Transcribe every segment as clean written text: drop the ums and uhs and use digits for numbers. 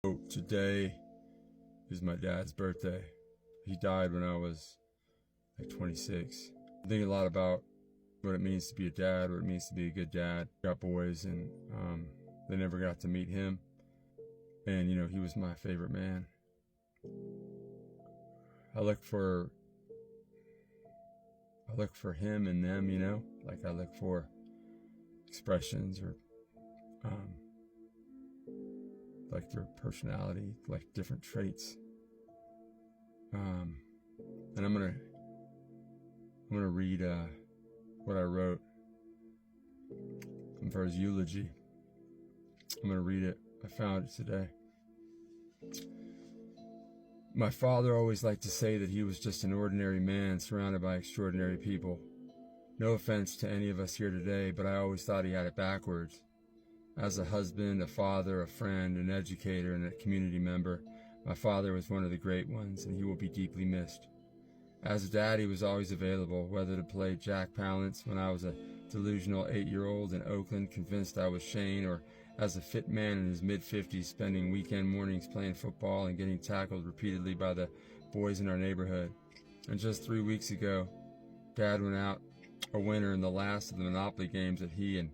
So today is my dad's birthday. He died when I was like 26. I'm thinking a lot about what it means to be a dad, what it means to be a good dad. I got boys and they never got to meet him. And he was my favorite man. I look for him in them, like I look for expressions or like their personality, like different traits. And I'm gonna read what I wrote for his eulogy. I'm gonna read it. I found it today. My father always liked to say that he was just an ordinary man surrounded by extraordinary people. No offense to any of us here today, but I always thought he had it backwards. As a husband, a father, a friend, an educator, and a community member, my father was one of the great ones, and he will be deeply missed. As a dad, he was always available, whether to play Jack Palance when I was a delusional 8-year-old in Oakland convinced I was Shane, or as a fit man in his mid-50s spending weekend mornings playing football and getting tackled repeatedly by the boys in our neighborhood. And just 3 weeks ago, Dad went out a winner in the last of the Monopoly games that he and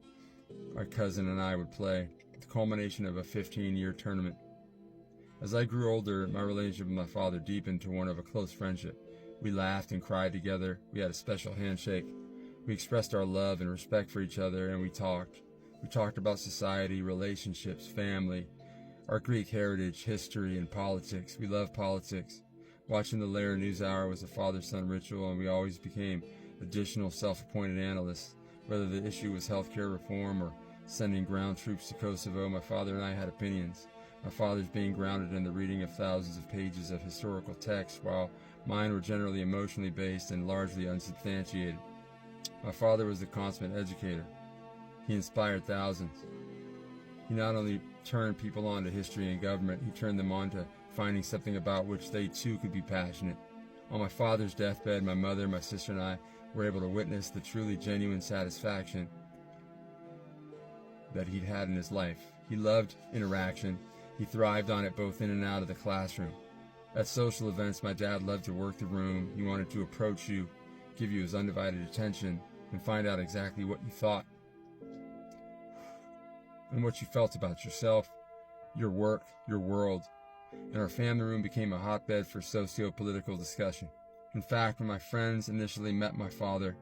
my cousin and I would play, the culmination of a 15-year tournament. As I grew older, my relationship with my father deepened to one of a close friendship. We laughed and cried together. We had a special handshake. We expressed our love and respect for each other, and we talked. We talked about society, relationships, family, our Greek heritage, history, and politics. We loved politics. Watching the Lehrer NewsHour was a father-son ritual, and we always became additional self-appointed analysts. Whether the issue was healthcare reform or sending ground troops to Kosovo, my father and I had opinions. My father's being grounded in the reading of thousands of pages of historical text, while mine were generally emotionally based and largely unsubstantiated. My father was the consummate educator. He inspired thousands. He not only turned people on to history and government, he turned them on to finding something about which they too could be passionate. On my father's deathbed, my mother, my sister, and I were able to witness the truly genuine satisfaction that he'd had in his life. He loved interaction. He thrived on it both in and out of the classroom. At social events, my dad loved to work the room. He wanted to approach you, give you his undivided attention, and find out exactly what you thought and what you felt about yourself, your work, your world. And our family room became a hotbed for socio-political discussion. In fact, when my friends initially met my father,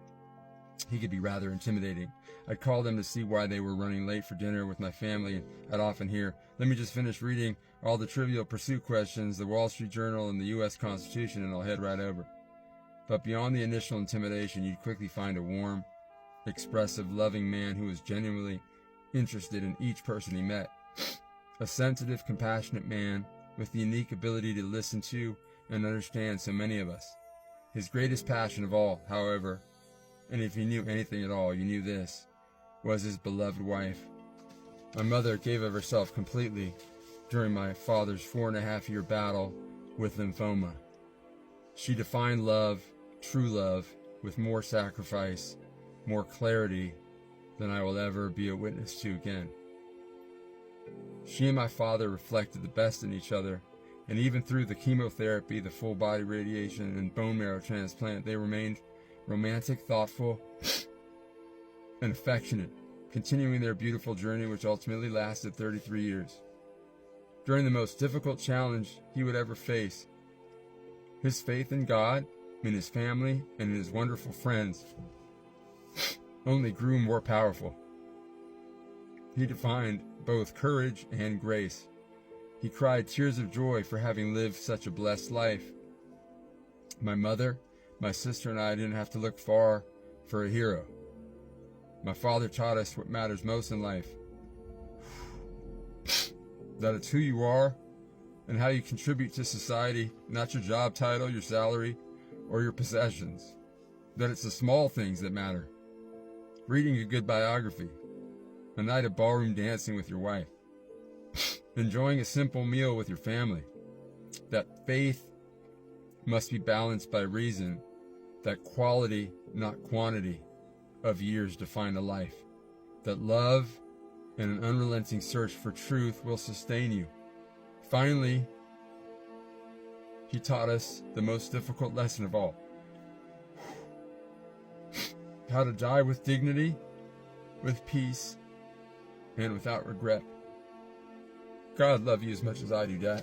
he could be rather intimidating. I'd call them to see why they were running late for dinner with my family, and I'd often hear, "Let me just finish reading all the Trivial Pursuit questions, the Wall Street Journal, and the U.S. Constitution, and I'll head right over." But beyond the initial intimidation, you'd quickly find a warm, expressive, loving man who was genuinely interested in each person he met. A sensitive, compassionate man with the unique ability to listen to and understand so many of us. His greatest passion of all, however, and if you knew anything at all, you knew this, was his beloved wife. My mother gave of herself completely during my father's 4.5-year battle with lymphoma. She defined love, true love, with more sacrifice, more clarity than I will ever be a witness to again. She and my father reflected the best in each other, and even through the chemotherapy, the full body radiation, and bone marrow transplant, they remained romantic, thoughtful, and affectionate, continuing their beautiful journey which ultimately lasted 33 years. During the most difficult challenge he would ever face, his faith in God, in his family, and in his wonderful friends only grew more powerful. He defined both courage and grace. He cried tears of joy for having lived such a blessed life. My mother, my sister, and I didn't have to look far for a hero. My father taught us what matters most in life. That it's who you are and how you contribute to society, not your job title, your salary, or your possessions. That it's the small things that matter. Reading a good biography, a night of ballroom dancing with your wife, enjoying a simple meal with your family. That faith must be balanced by reason, that quality, not quantity, of years define a life, that love and an unrelenting search for truth will sustain you. Finally, he taught us the most difficult lesson of all. How to die with dignity, with peace, and without regret. God love you as much as I do, Dad.